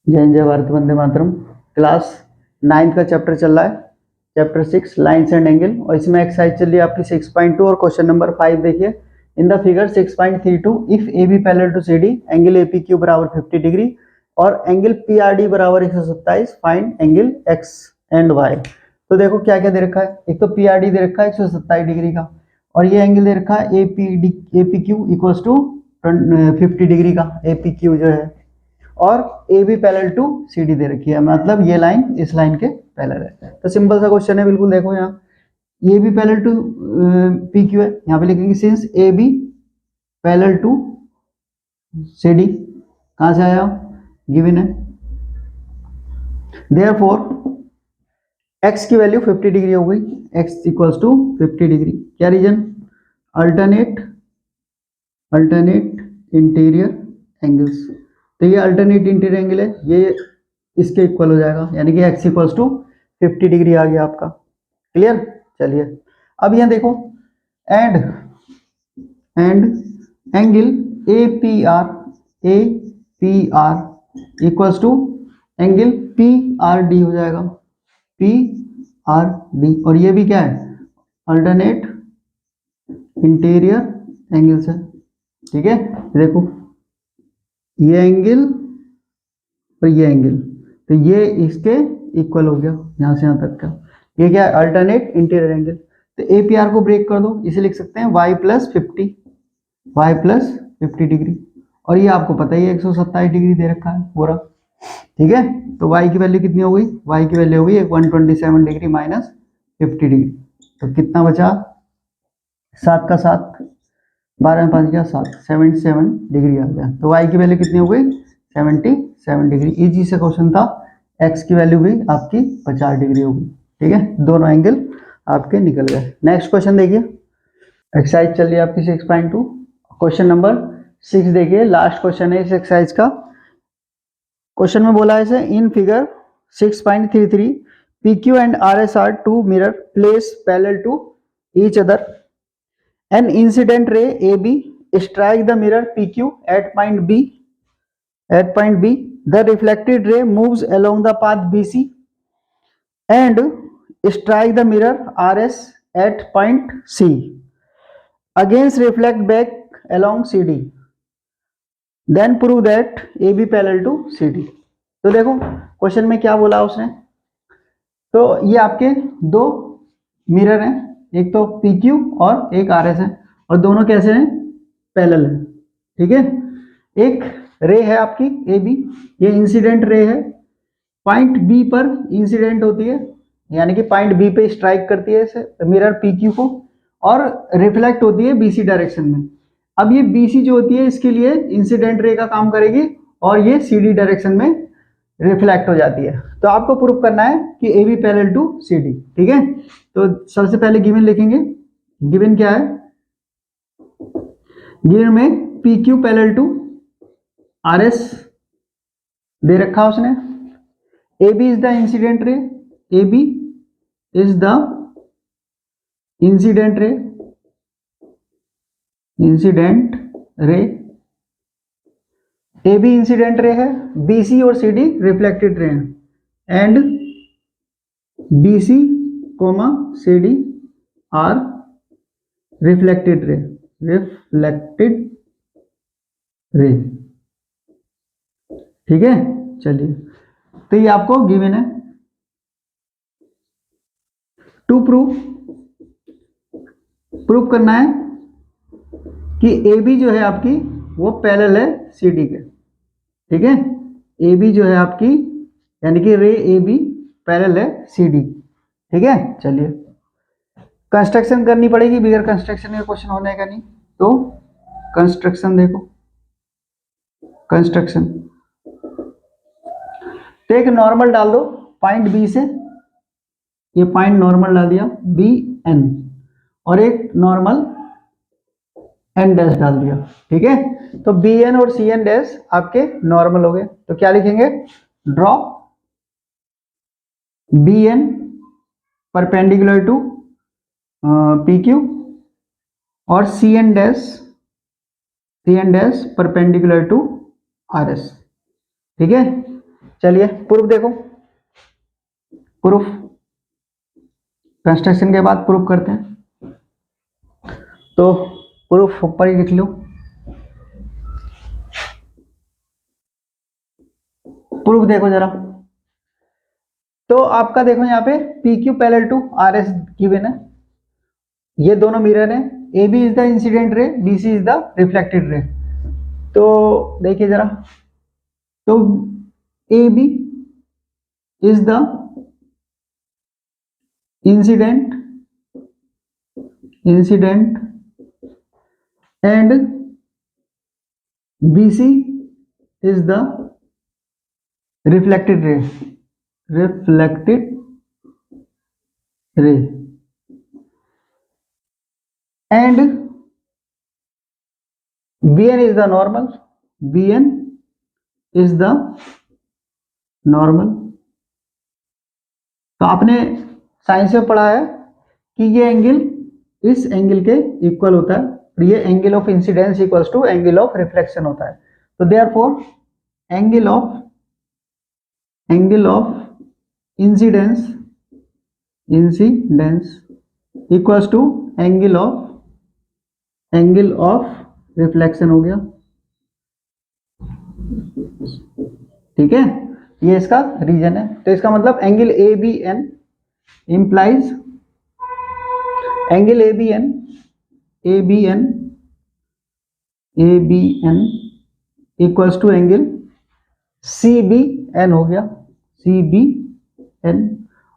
जय हिंद, जय Bharat, Vande Mataram. Class 9th का चैप्टर चल रहा है, चैप्टर 6 लाइन्स एंड एंगल, और इसमें एक्सरसाइज चल रही है आपकी 6.2 और क्वेश्चन नंबर 5 देखिए। In the figure 6.32 if A B parallel to C D angle A P Q बराबर 50 डिग्री और एंगल पी आर डी बराबर 127, find angle x and y. तो देखो क्या क्या दे रखा है। एक तो पी आर डी दे रखा है 127 डिग्री का, और ये एंगल दे रखा है A P Q equal to 50 degree का। ए पी क्यू जो है, और A B parallel to C D दे रखी है, मतलब ये लाइन इस लाइन के पैरेलल है। तो सिंपल सा क्वेश्चन है, बिल्कुल देखो यहाँ A B parallel to P Q है, यहाँ पे लिखेंगे since A B parallel to C D. कहाँ से आया, गिवन है। देयरफॉर एक्स की वैल्यू 50 डिग्री हो गई, एक्स इक्वल्स टू 50 डिग्री। क्या रीजन, अल्टरनेट इंटीरियर एंगल्स। तो ये अल्टरनेट इंटीरियर एंगल है, ये इसके इक्वल हो जाएगा, यानी कि x इक्वल्स टू 50 डिग्री आ गया आपका। क्लियर। चलिए अब यहाँ देखो, and angle A P R equals to angle P R D हो जाएगा, पी आर डी। और ये भी क्या है, अल्टरनेट इंटीरियर एंगल्स है। ठीक है, देखो ये एंगल और ये एंगल, तो ये इसके इक्वल हो गया यहां से यहां तक का। ये क्या है, अल्टरनेट इंटीरियर एंगल। तो ए पी आर को ब्रेक कर दो, इसे लिख सकते हैं y प्लस 50 डिग्री, और ये आपको पता ही है 127 डिग्री दे रखा है पूरा। ठीक है, तो y की वैल्यू कितनी हो गई, y की वैल्यू हो गई 127 डिग्री माइनस 50 डिग्री। तो कितना बचा, 7 का 7, 12 में 5 गया 7, 77 डिग्री आ गया। तो y की वैल्यू कितनी हो गई, 77 डिग्री। इजी से क्वेश्चन था। x की वैल्यू भी आपकी 50 डिग्री हो गई। ठीक है, दोनों एंगल आपके निकल गए। नेक्स्ट क्वेश्चन देखिए, एक्सरसाइज चल रही है आपकी 6.2, क्वेश्चन नंबर 6 देखिए, लास्ट क्वेश्चन है इस एक्सरसाइज का। क्वेश्चन में बोला है in figure 6.33 P Q and R S are two mirror placed parallel to each other. An incident ray AB strike the mirror PQ at point B. The reflected ray moves along the path BC and strike the mirror RS at point C. Again reflect back along CD. Then prove that AB parallel to CD. तो देखो question में क्या बोला उसने। तो ये आपके दो मिरर हैं, एक तो PQ और एक RS है, और दोनों कैसे हैं, पैरेलल है। ठीक है, एक रे है आपकी AB, ये इंसिडेंट रे है, पॉइंट B पर इंसिडेंट होती है, यानी कि पॉइंट B पे स्ट्राइक करती है मिरर PQ को, और रिफ्लेक्ट होती है BC डायरेक्शन में। अब ये BC जो होती है इसके लिए इंसिडेंट रे का काम करेगी, और ये CD डायरेक्शन में रिफ्लेक्ट हो जाती है। तो आपको प्रूफ करना है कि A B parallel to C D. ठीक है, तो सबसे पहले गिवन लिखेंगे। गिवन क्या है, गिवन में P Q parallel to R S दे रखा उसने। A B is the incident ray, A B is the incident ray, A B incident ray है, बीसी और सी डी रिफ्लेक्टेड रे हैं, and BC comma C D R reflected ray, ठीक है। चलिए, तो ये आपको गिवन है। टू प्रूफ करना है कि ए बी जो है आपकी वो पैरेलल है सी डी के। ठीक है, ए बी जो है आपकी, यानी कि रे ए बी पैरेलल है सी डी। ठीक है, चलिए कंस्ट्रक्शन करनी पड़ेगी, बिगर कंस्ट्रक्शन का क्वेश्चन होने का नहीं। तो कंस्ट्रक्शन देखो, कंस्ट्रक्शन तो एक नॉर्मल डाल दो पॉइंट बी से, ये पॉइंट नॉर्मल डाल दिया बी एन, और एक नॉर्मल एन डैश डाल दिया। ठीक है, तो बी एन और सी एन डैश आपके नॉर्मल हो गए। तो क्या लिखेंगे, draw B N perpendicular to P Q और C N dash perpendicular to R S. ठीक है, चलिए प्रूफ देखो, प्रूफ कंस्ट्रक्शन के बाद प्रूफ करते हैं। तो प्रूफ ऊपर ही लिख लो, प्रूफ देखो जरा। तो आपका देखो यहाँ पे P Q parallel to R S given है, ये दोनों मिरर हैं, A B is the incident ray, B C is the reflected ray. तो देखिए जरा, तो A B is the incident and BC is the reflected ray, and BN is the normal, तो आपने साइंस में पढ़ा है कि ये एंगल इस एंगल के इक्वल होता है, और ये angle of incidence equals to angle of reflection होता है। तो therefore angle of incidence equals to angle of reflection हो गया, ठीक है। ये इसका रीजन है। तो इसका मतलब angle A B N implies angle A B N equals to angle C B N हो गया, CBN।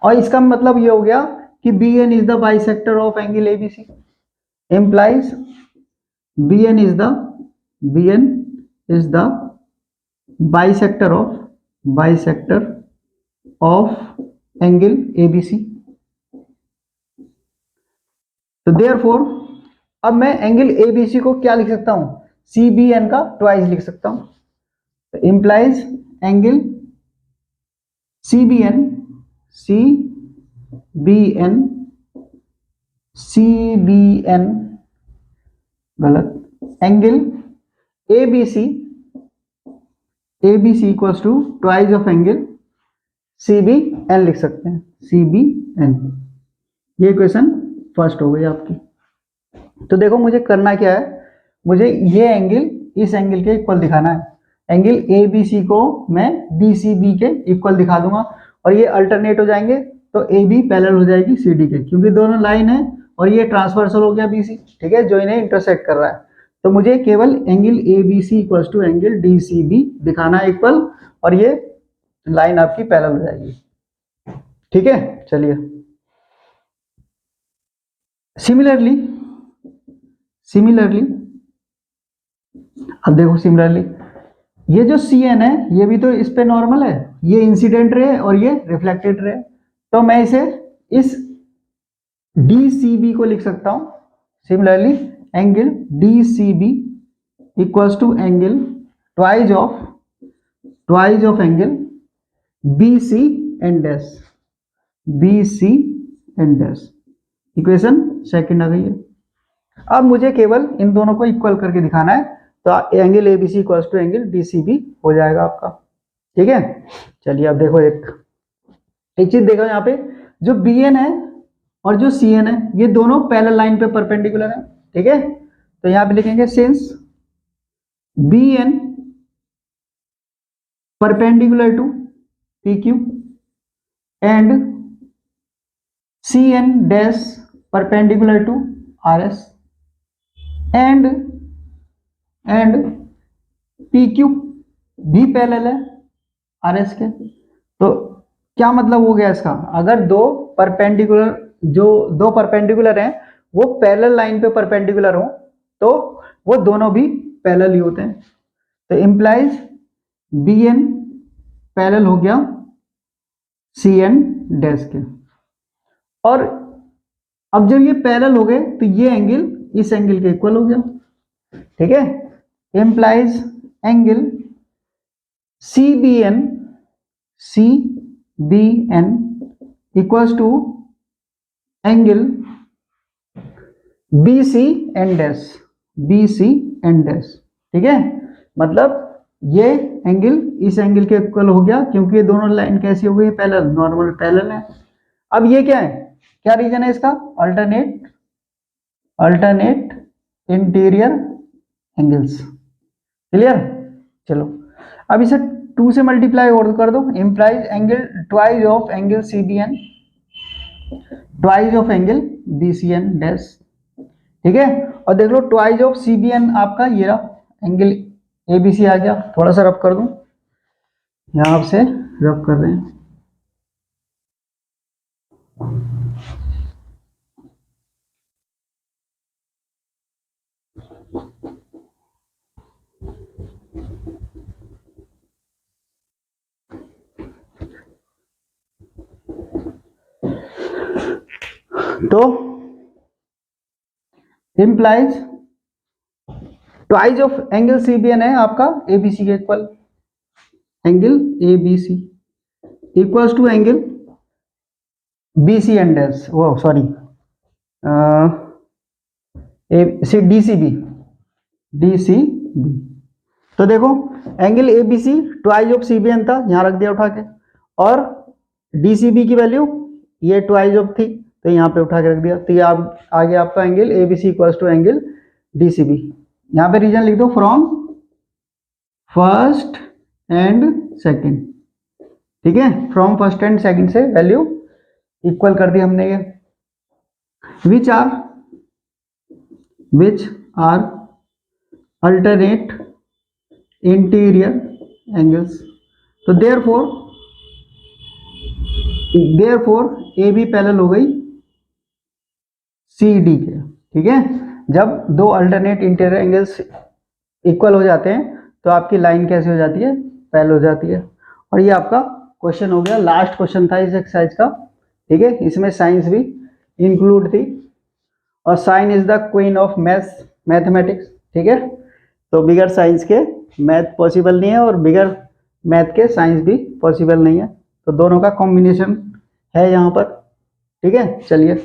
और इसका मतलब ये हो गया कि BN is the bisector of angle ABC, implies BN is the bisector of angle ABC। तो देयरफॉर अब मैं एंगल ABC को क्या लिख सकता हूं, CBN का ट्वाइस लिख सकता हूं। तो इंप्लाइज एंगल CBN गलत, angle ABC equals to twice of angle CBN लिख सकते हैं, CBN। ये क्वेश्चन फर्स्ट हो गई आपकी। तो देखो मुझे करना क्या है, मुझे ये एंगल इस एंगल के इक्वल दिखाना है। एंगल ABC को मैं BCB के इक्वल दिखा दूंगा, और ये अल्टरनेट हो जाएंगे, तो AB पैरेलल हो जाएगी CD के, क्योंकि दोनों लाइन है और ये ट्रांसवर्सल हो गया BC, ठीक है, जो इन्हें इंटरसेक्ट कर रहा है। तो मुझे केवल angle ABC equals to angle DCB दिखाना है इक्वल, और ये लाइन आपकी पैरेलल हो जाएगी, ठीक है। चलिए सिमिलरली अब देखो, सिमिलरली ये जो CN है ये भी तो इस पे नॉर्मल है, ये इंसिडेंट रे और ये रिफ्लेक्टेड रे। तो मैं इसे इस DCB को लिख सकता हूं, similarly angle DCB equals to angle twice of angle BC and dash. Equation second आ गई है। अब मुझे केवल इन दोनों को इक्वल करके दिखाना है, तो angle ABC equals to angle DCB हो जाएगा आपका, ठीक है। चलिए अब देखो, एक चीज देखो, यहाँ पे जो BN है और जो CN है ये दोनों पैरेलल लाइन पे परपेंडिकुलर है, ठीक है। तो यहाँ पे लिखेंगे since BN perpendicular to PQ and CN dash perpendicular to RS and PQ भी पैरेलल है RS के। तो क्या मतलब हो गया इसका, अगर दो परपेंडिकुलर हैं वो पैरेलल लाइन पे परपेंडिकुलर हो तो वो दोनों भी पैरेलल ही होते हैं। तो इंप्लाइज BN पैरेलल हो गया CN डैश के, और अब जब ये पैरेलल हो गए तो ये एंगल इस एंगल के इक्वल हो गया, ठीक है। Implies angle CBN equals to angle BC and dash, ठीक है। मतलब ये एंगल इस एंगल के इक्वल हो गया, क्योंकि ये दोनों लाइन कैसी हो गई, पैरेलल, नॉर्मल पैरेलल है। अब ये क्या है, क्या रीजन है इसका, अल्टरनेट इंटीरियर एंगल्स। क्लियर, चलो अब इसे 2 से मल्टीप्लाई और कर दो, implies angle twice of angle CBN, twice of angle BCN dash. ठीक है, और देख लो ट्वाइस ऑफ CBN आपका ये रहा एंगल ABC आ गया। थोड़ा सा रब कर दूं, यहां आप से रब कर रहे हैं। तो implies twice of angle CBN है आपका ABC के equal, angle ABC equals to angle BCN dash, वो सॉरी DCB। तो देखो angle ABC twice of CBN था, यहां रख दिया उठा के, और DCB की वैल्यू ये ट्वाइस ऑफ थी तो यहाँ पे उठा के रख दिया। तो ये आ गया आपका angle ABC equals to angle DCB। यहाँ पे रीजन लिख दो, फ्रॉम फर्स्ट एंड सेकंड। ठीक है, फ्रॉम फर्स्ट एंड सेकंड से वैल्यू इक्वल कर दी हमने ये। Which are alternate interior angles. तो देयरफॉर AB पैरेलल हो गई CD के। ठीक है, जब दो अल्टरनेट इंटीरियर एंगल्स इक्वल हो जाते हैं तो आपकी लाइन कैसे हो जाती है, पैरेलल हो जाती है। और ये आपका क्वेश्चन हो गया, लास्ट क्वेश्चन था इस एक्सरसाइज का। ठीक है, इसमें साइंस भी इंक्लूड थी, और sine is the queen of mathematics. ठीक है, तो बिगर साइंस के मैथ पॉसिबल नहीं है, और बिगर मैथ के साइंस भी पॉसिबल नहीं है, तो दोनों का कॉम्बिनेशन है यहाँ पर। ठीक है, चलिए